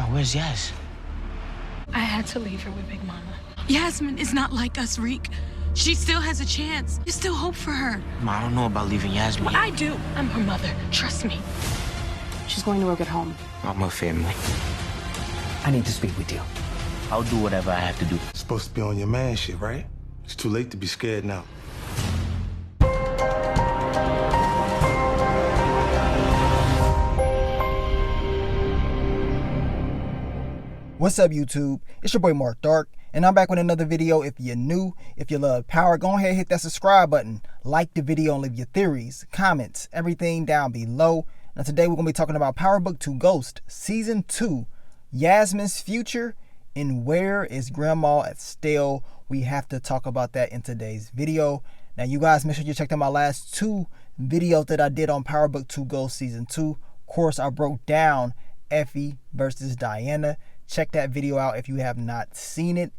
Now, where's Yas? I had to leave her with Big Mama. Yasmin is not like us, Reek. She still has a chance. There's still hope for her. Ma, I don't know about leaving Yasmin. Well, I do. I'm her mother. Trust me. She's going to work at home. I'm her family. I need to speak with you. I'll do whatever I have to do. Supposed to be on your man shit, right? It's too late to be scared now. What's up, YouTube? It's your boy Mark Dark, and I'm back with another video. If you're new, if you love Power, go ahead and hit that subscribe button, like the video, and leave your theories, comments, everything down below. Now today we're going to be talking about Power Book 2 Ghost Season 2, Yasmin's future, and where is Grandma Estelle? We have to talk about that in today's video. Now you guys make sure you check out my last two videos that I did on Power Book 2 Ghost Season 2. Of course, I broke down Effie versus Diana. Check that video out if you have not seen it.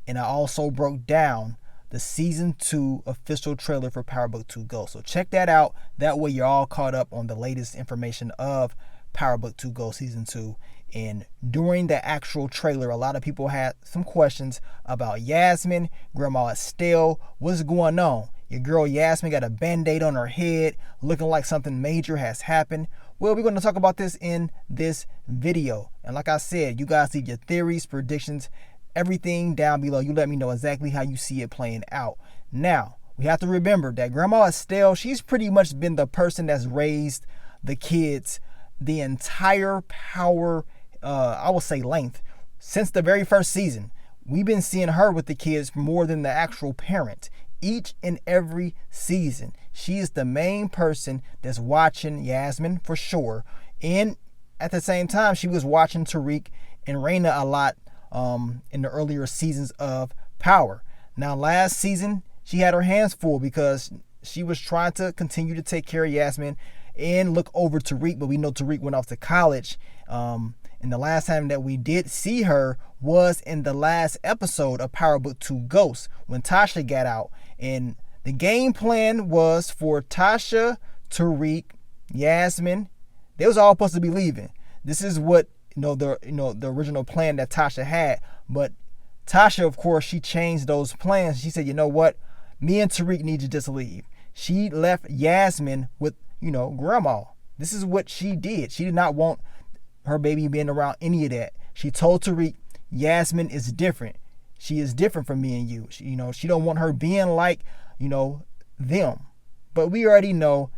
And I also broke down the Season 2 official trailer for Power Book 2 Ghost. So check that out. That way you're all caught up on the latest information of Power Book 2 Ghost Season 2. And during the actual trailer, a lot of people had some questions about Yasmin, Grandma Estelle. What's going on? Your girl Yasmin got a band-aid on her head, looking like something major has happened. Well, we're going to talk about this in this video. And like I said, you guys leave your theories, predictions, everything down below. You let me know exactly how you see it playing out. Now, we have to remember that Grandma Estelle, she's pretty much been the person that's raised the kids the entire Power, I will say length, since the very first season. We've been seeing her with the kids more than the actual parent. Each and every season, she is the main person that's watching Yasmin for sure. And at the same time, she was watching Tariq and Raina a lot in the earlier seasons of Power. Now, last season, she had her hands full because she was trying to continue to take care of Yasmin and look over Tariq, but we know Tariq went off to college. And the last time that we did see her was in the last episode of Power Book 2 Ghost when Tasha got out. And the game plan was for Tasha, Tariq, Yasmin. They was all supposed to be leaving. This is what the original plan that Tasha had. But Tasha, of course, she changed those plans. She said, you know what? Me and Tariq need to just leave. She left Yasmin with, Grandma. This is what she did. She did not want her baby being around any of that. She told Tariq, Yasmin is different. She is different from me and you. She don't want her being like, them. But we already know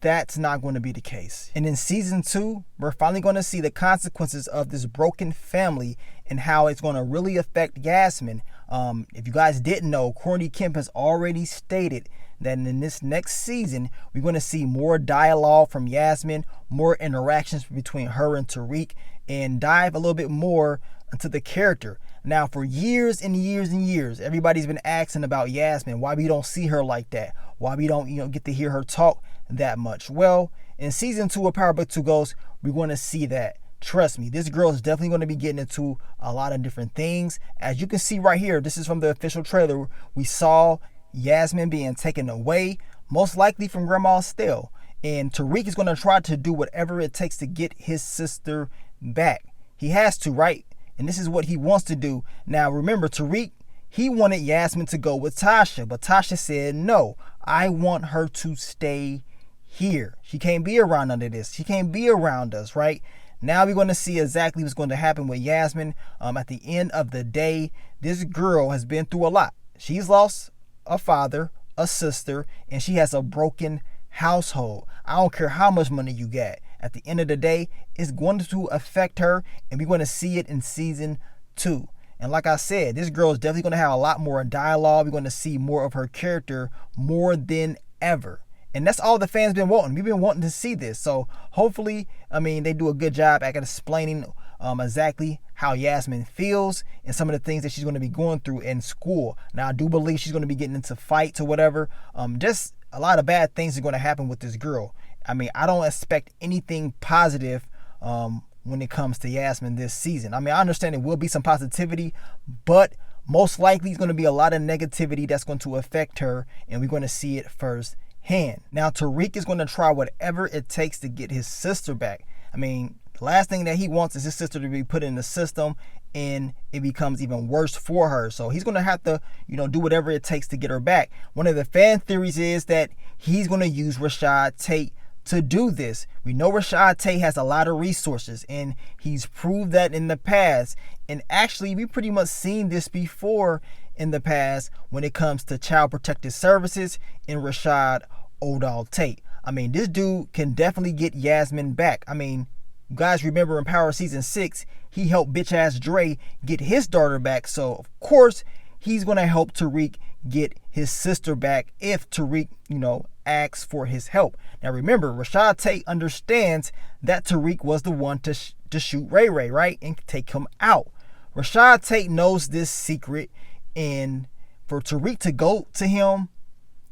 that's not going to be the case. And in Season 2, we're finally going to see the consequences of this broken family and how it's going to really affect Yasmin. If you guys didn't know, Courtney Kemp has already stated that in this next season, we're going to see more dialogue from Yasmin, more interactions between her and Tariq, and dive a little bit more into the character. Now, for years and years and years, everybody's been asking about Yasmin, why we don't see her like that, why we don't get to hear her talk that much. Well, in Season 2 of Power Book 2 Ghost, we're going to see that. Trust me, this girl is definitely going to be getting into a lot of different things. As you can see right here, this is from the official trailer. We saw Yasmin being taken away, most likely from Grandma Estelle. And Tariq is going to try to do whatever it takes to get his sister back. He has to, right? And this is what he wants to do. Now, remember, Tariq, he wanted Yasmin to go with Tasha, but Tasha said, no, I want her to stay here. She can't be around none of this. She can't be around us, right? Now we're going to see exactly what's going to happen with Yasmin. At the end of the day, this girl has been through a lot. She's lost a father, a sister, and she has a broken household. I don't care how much money you got. At the end of the day, it's going to affect her, and we're going to see it in Season 2. And like I said, this girl is definitely going to have a lot more dialogue. We're going to see more of her character more than ever. And that's all the fans been wanting. We've been wanting to see this. So hopefully, they do a good job at explaining exactly how Yasmin feels and some of the things that she's going to be going through in school. Now, I do believe she's going to be getting into fights or whatever. Just a lot of bad things are going to happen with this girl. I don't expect anything positive when it comes to Yasmin this season. I understand it will be some positivity, but most likely it's going to be a lot of negativity that's going to affect her, and we're going to see it firsthand. Now, Tariq is going to try whatever it takes to get his sister back. The last thing that he wants is his sister to be put in the system and it becomes even worse for her. So he's going to have to, do whatever it takes to get her back. One of the fan theories is that he's going to use Rashad Tate to do this. We know Rashad Tate has a lot of resources and he's proved that in the past. And actually, we pretty much seen this before in the past when it comes to Child Protective Services and Rashad Tate. I mean, this dude can definitely get Yasmin back. I mean, you guys remember in Power Season 6, he helped bitch ass Dre get his daughter back. So, of course, he's going to help Tariq get his sister back if Tariq, asks for his help. Now, remember, Rashad Tate understands that Tariq was the one to shoot Ray Ray, right? And take him out. Rashad Tate knows this secret. And for Tariq to go to him,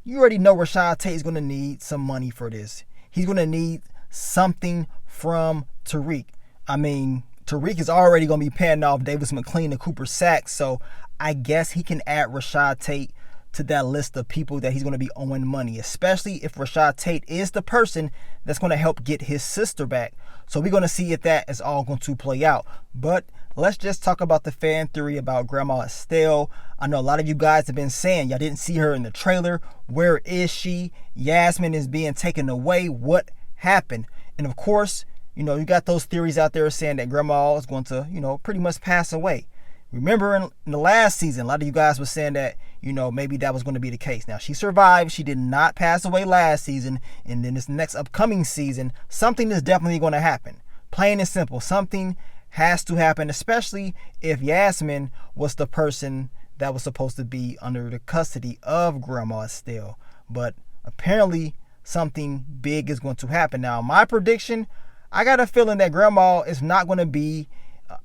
you already know Rashad Tate is going to need some money for this. He's going to need something from Tariq. I mean, Tariq is already going to be paying off Davis McLean and Cooper Sacks, so I guess he can add Rashad Tate to that list of people that he's going to be owing money, especially if Rashad Tate is the person that's going to help get his sister back. So we're going to see if that is all going to play out. But let's just talk about the fan theory about Grandma Estelle. I know a lot of you guys have been saying y'all didn't see her in the trailer. Where is she? Yasmin is being taken away. What happened? And of course, you got those theories out there saying that Grandma is going to, pretty much pass away. Remember in the last season, a lot of you guys were saying that, maybe that was going to be the case. Now, she survived. She did not pass away last season. And then this next upcoming season, something is definitely going to happen. Plain and simple. Something has to happen, especially if Yasmin was the person that was supposed to be under the custody of Grandma Estelle. But apparently, something big is going to happen. Now, my prediction, I got a feeling that Grandma is not going to be,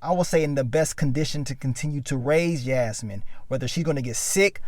I will say, in the best condition to continue to raise Yasmin. Whether she's going to get sick,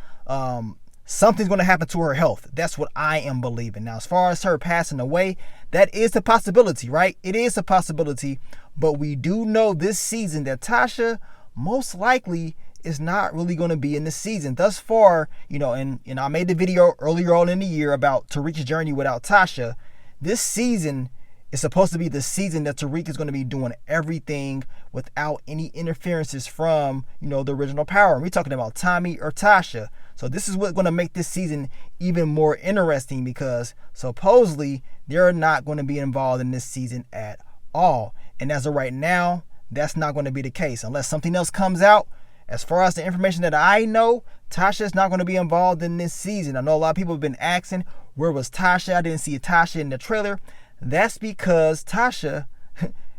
something's going to happen to her health. That's what I am believing. Now, as far as her passing away, that is a possibility, right? It is a possibility. But we do know this season that Tasha most likely is not really going to be in the season. Thus far, and I made the video earlier on in the year about Tariq's journey without Tasha. This season is supposed to be the season that Tariq is going to be doing everything without any interferences from, the original Power. And we're talking about Tommy or Tasha. So this is what's going to make this season even more interesting because supposedly they're not going to be involved in this season at all. And as of right now, that's not going to be the case unless something else comes out. As far as the information that I know, Tasha is not going to be involved in this season. I know a lot of people have been asking, where was Tasha? I didn't see Tasha in the trailer. That's because Tasha,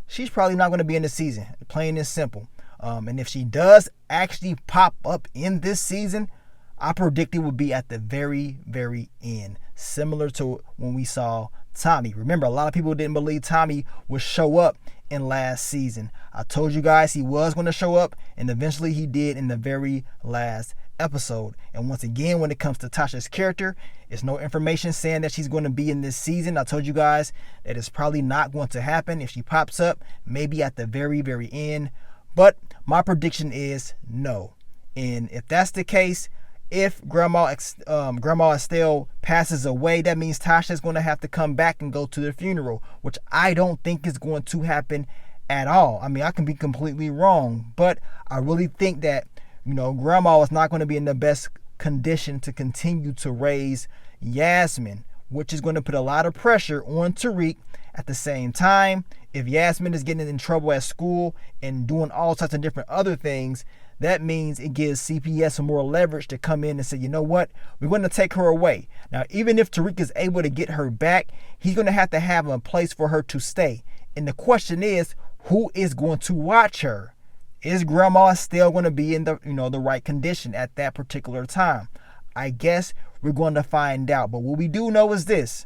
she's probably not going to be in the season, plain and simple. And if she does actually pop up in this season, I predict it would be at the very, very end, similar to when we saw Tommy. Remember, a lot of people didn't believe Tommy would show up in last season. I told you guys he was going to show up, and eventually he did in the very last episode. And once again, when it comes to Tasha's character, there's no information saying that she's going to be in this season. I told you guys that it's probably not going to happen. If she pops up, maybe at the very, very end. But my prediction is no. And if that's the case, if Grandma Estelle passes away, that means Tasha's going to have to come back and go to the funeral, which I don't think is going to happen at all. I mean, I can be completely wrong, but I really think that, Grandma is not going to be in the best condition to continue to raise Yasmin, which is going to put a lot of pressure on Tariq. At the same time, if Yasmin is getting in trouble at school and doing all sorts of different other things, that means it gives CPS more leverage to come in and say, you know what, we're going to take her away. Now, even if Tariq is able to get her back, he's going to have a place for her to stay. And the question is, who is going to watch her? Is Grandma still going to be in the right condition at that particular time? I guess we're going to find out. But what we do know is this: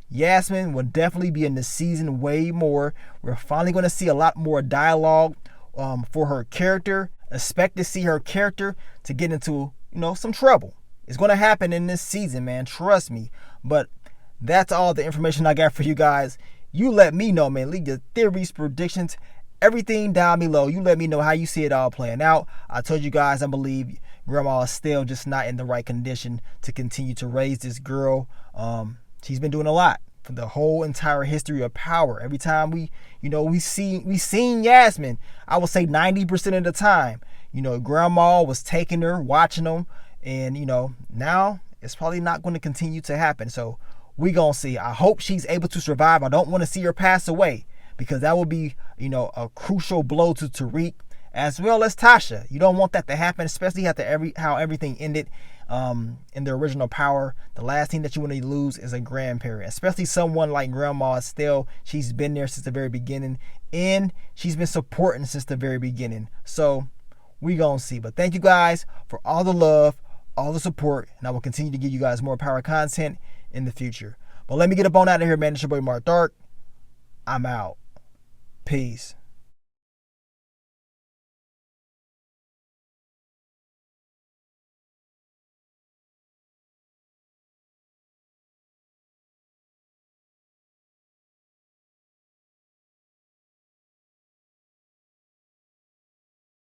Yasmin will definitely be in the season way more. We're finally going to see a lot more dialogue for her character. Expect to see her character to get into some trouble. It's going to happen in this season, man. Trust me. But that's all the information I got for you guys. You let me know, man. Leave your theories, predictions, everything down below. You let me know how you see it all playing out. I told you guys I believe Grandma is still just not in the right condition to continue to raise this girl. She's been doing a lot. for the whole entire history of Power. Every time we seen Yasmin, I would say 90% of the time, Grandma was taking her, watching them, and now it's probably not going to continue to happen. So we gonna see. I hope she's able to survive. I don't want to see her pass away, because that would be a crucial blow to Tariq as well as Tasha. You don't want that to happen, especially after how everything ended in the original Power. The last thing that you want to lose is a grandparent, especially someone like Grandma Estelle. She's been there since the very beginning, and she's been supporting since the very beginning. So we gonna see. But thank you guys for all the love, all the support, and I will continue to give you guys more Power content in the future. But let me get up on out of here, man. It's your boy Mark Dark. I'm out. Peace.